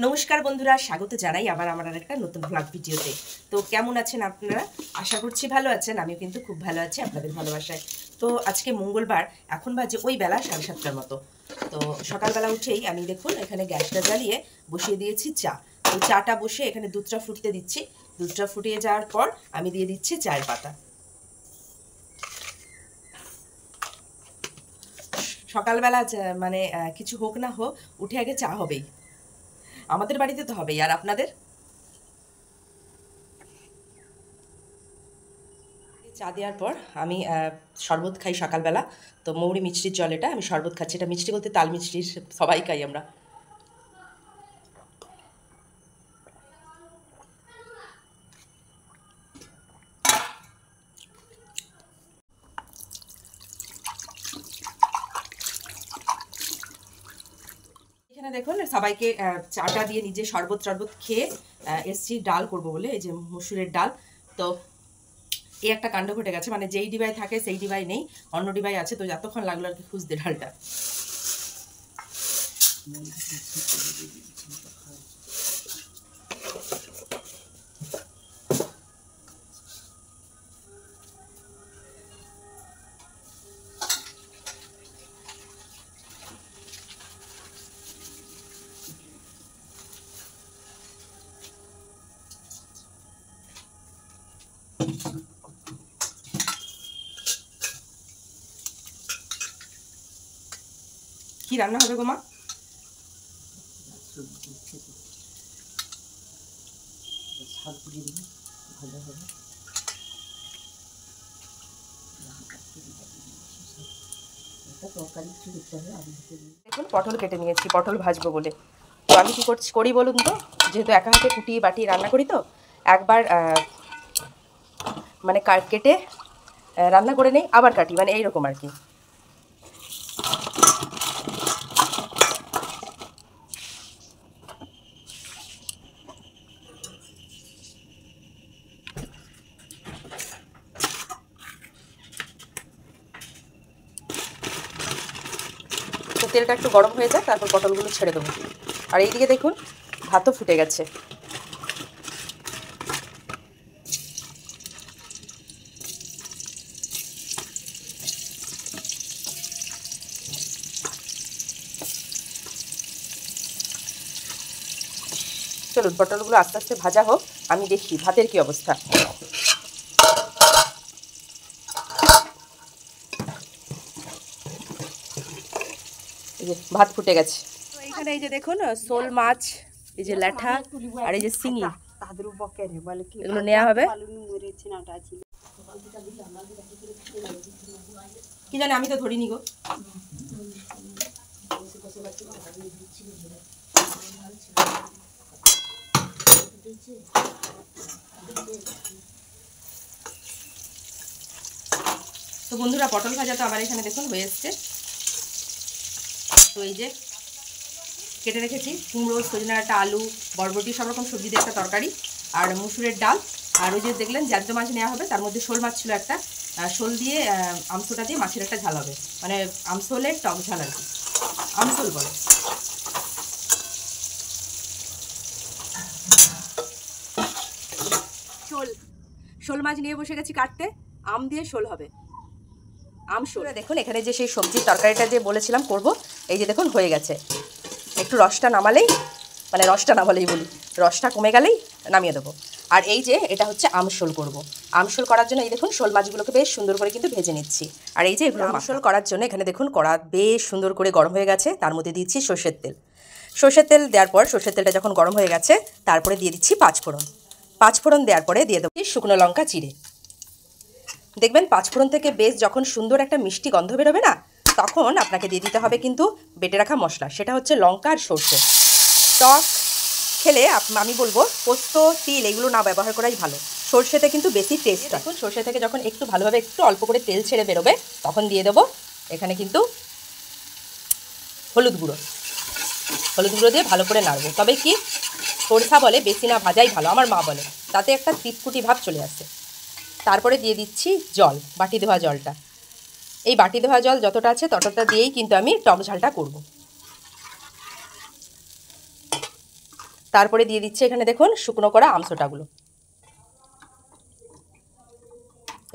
নমস্কার বন্ধুরা, স্বাগত জানাই আবার আমার একটা নতুন ব্লগ ভিডিওতে। তো কেমন আছেন আপনারা? আশা করছি ভালো আছেন। আমিও কিন্তু খুব ভালো আছি আপনাদের ভালোবাসায়। তো আজকে মঙ্গলবার, এখন বাজে ওই বেলা 7:30টার মতো। তো সকালবেলা উঠেই আমি দেখুন এখানে গ্যাসটা জ্বালিয়ে বসিয়ে দিয়েছি চা। তো চাটা বসে এখানে দুধটা ফুটতে দিচ্ছি। দুধটা ফুটিয়ে যাওয়ার পর আমি দিয়ে দিচ্ছি চায়ের পাতা। সকালবেলা মানে কিছু হোক না হোক, উঠে আগে চা হবেই। আমাদের বাড়িতে তো হবেই, আর আপনাদের? চা দেওয়ার পর আমি শরবত খাই সকালবেলা। তো মৌরি মিষ্টির জল, এটা আমি শরবত খাচ্ছি। এটা মিষ্টি বলতে তাল মিষ্টি, সবাই খাই আমরা। এখানে দেখুন সবাইকে চাটা দিয়ে নিজে শরবত টরবত খেয়ে এসছি ডাল করব বলে, এই যে মসুরের ডাল। তো এই একটা কাণ্ড ঘটে গেছে, মানে যেই ডিবাই থাকে সেই ডিবাই নেই, অন্য ডিবাই আছে। তো এতক্ষণ লাগলো আর কি খুঁজতে ডালটা। কি রান্না হবে গো মা? দেখুন পটল কেটে নিয়েছি, পটল ভাজবো বলে। তো আমি কি করি বলুন তো, যেহেতু একা হাতে কুটিয়ে বাটিয়ে রান্না করি, তো একবার মানে কেটে রান্না করে নেই, আবার কাটি, মানে এইরকম আর কি। তো তেলটা একটু গরম হয়ে যায়, তারপর পটলগুলো ছেড়ে দেবো। আর এইদিকে দেখুন ভাতও ফুটে গেছে। চলুন পটলগুলো আস্তে আস্তে ভাজা হোক, আমি দেখি ভাতের কি অবস্থা। এই যে ভাত ফুটে গেছে। তো এইখানে এই যে দেখুন শোল মাছ, এই যে ল্যাঠা, আর এই যে শিঙি, এগুলো নেওয়া হবে। কি জানি, আমি তো ধরিনি গো। তো বন্ধুরা, পটল ভাজা তো আমার এখানে দেখুন হয়ে এসছে। তো এই যে কেটে রেখেছি কুমড়ো, সজনা ডাঁটা, আলু, বরবটি, সব রকম সবজি দিয়ে একটা তরকারি, আর মুসুরের ডাল। আর ওই যে দেখলেন জ্যান্ত মাছ নেওয়া হবে, তার মধ্যে শোল মাছ ছিল একটা। শোল দিয়ে আমসোটা দিয়ে মাছের একটা ঝাল হবে, মানে আমসোলের টক ঝাল আর কি, আমসোল বলে। শোল মাছ নিয়ে বসে গেছি কাটতে, আম দিয়ে শোল হবে, আম শোল। দেখুন এখানে যে সেই সবজির তরকারিটা যে বলেছিলাম করব, এই যে দেখুন হয়ে গেছে। একটু রসটা নামালেই, মানে রসটা নামালেই বলি, রসটা কমে গেলেই নামিয়ে দেবো। আর এই যে এটা হচ্ছে আমশোল করব। আমশোল করার জন্য এই দেখুন শোল মাছগুলোকে বেশ সুন্দর করে কিন্তু ভেজে নিচ্ছি। আর এই যে এগুলো আমশোল করার জন্য এখানে দেখুন কড়া বেশ সুন্দর করে গরম হয়ে গেছে, তার মধ্যে দিচ্ছি সর্ষের তেল। সর্ষের তেল দেওয়ার পর সর্ষের তেলটা যখন গরম হয়ে গেছে, তারপরে দিয়ে দিচ্ছি পাঁচফোড়ন। পাঁচফোড়ন দেওয়ার পরে দিয়ে দেবো শুকনো লঙ্কা চিড়ে। দেখবেন পাঁচফোড়ন থেকে বেশ যখন সুন্দর একটা মিষ্টি গন্ধ বেরোবে না, তখন আপনাকে দিয়ে দিতে হবে কিন্তু বেটে রাখা মশলা, সেটা হচ্ছে লঙ্কা আর সর্ষে। টক খেলে আমি বলবো পোস্ত, তিল এগুলো না ব্যবহার করাই ভালো, সর্ষেতে কিন্তু বেশি টেস্ট। এখন সর্ষে থেকে যখন একটু ভালোভাবে একটু অল্প করে তেল ছেড়ে বেরোবে, তখন দিয়ে দেবো এখানে কিন্তু হলুদ গুঁড়ো। হলুদ গুঁড়ো দিয়ে ভালো করে নাড়বো। তবে কি সরষা বলে বেশি না ভাজাই ভালো, আমার মা বলে, তাতে একটা তিতকুটি ভাব চলে আসে। তারপরে দিয়ে দিচ্ছি জল, বাটি ধোয়া জলটা। এই বাটি ধোয়া জল যতটা আছে ততটা দিয়েই কিন্তু আমি টক ঝালটা করব। তারপরে দিয়ে দিচ্ছে এখানে দেখুন শুকনো করা আমসোটাগুলো।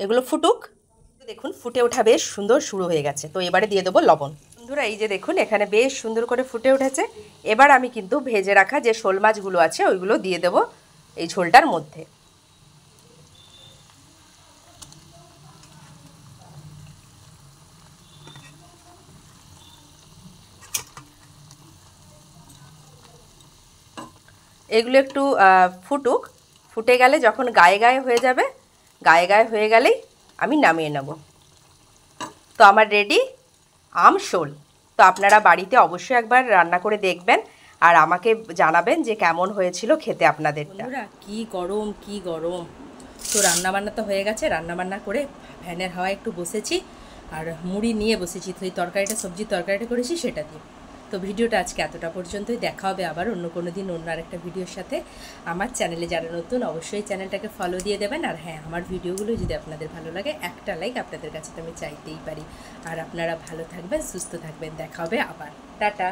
এগুলো ফুটুক। দেখুন ফুটে ওঠা বেশ সুন্দর শুরু হয়ে গেছে। তো এবারে দিয়ে দেবো লবণ। বন্ধুরা এই যে দেখুন এখানে বেশ সুন্দর করে ফুটে উঠেছে। এবার আমি কিন্তু ভেজে রাখা যে শোল মাছগুলো আছে ওইগুলো দিয়ে দেবো এই ঝোলটার মধ্যে। এগুলো একটু ফুটুক, ফুটে গেলে যখন গায়ে গায়ে হয়ে যাবে, গায়ে গায়ে হয়ে গেলেই আমি নামিয়ে নেব। তো আমার রেডি আম শোল। তো আপনারা বাড়িতে অবশ্যই একবার রান্না করে দেখবেন আর আমাকে জানাবেন যে কেমন হয়েছিল খেতে আপনাদের। বন্ধুরা কি গরম কি গরম। তো রান্নাবান্না তো হয়ে গেছে, রান্নাবান্না করে ফ্যানের হাওয়ায় একটু বসেছি আর মুড়ি নিয়ে বসেছি। তো এই তরকারিটা সবজির তরকারিটা করেছি সেটা দিয়ে। তো ভিডিওটা আজকে এতটা পর্যন্তই। দেখা হবে আবার অন্য কোনো দিন অন্য আরেকটা ভিডিওর সাথে। আমার চ্যানেলে যারা নতুন অবশ্যই চ্যানেলটাকে ফলো দিয়ে দেবেন। আর হ্যাঁ, আমার ভিডিওগুলো যদি আপনাদের ভালো লাগে একটা লাইক আপনাদের কাছে তো আমি চাইতেই পারি। আর আপনারা ভালো থাকবেন, সুস্থ থাকবেন। দেখা হবে আবার। টাটা।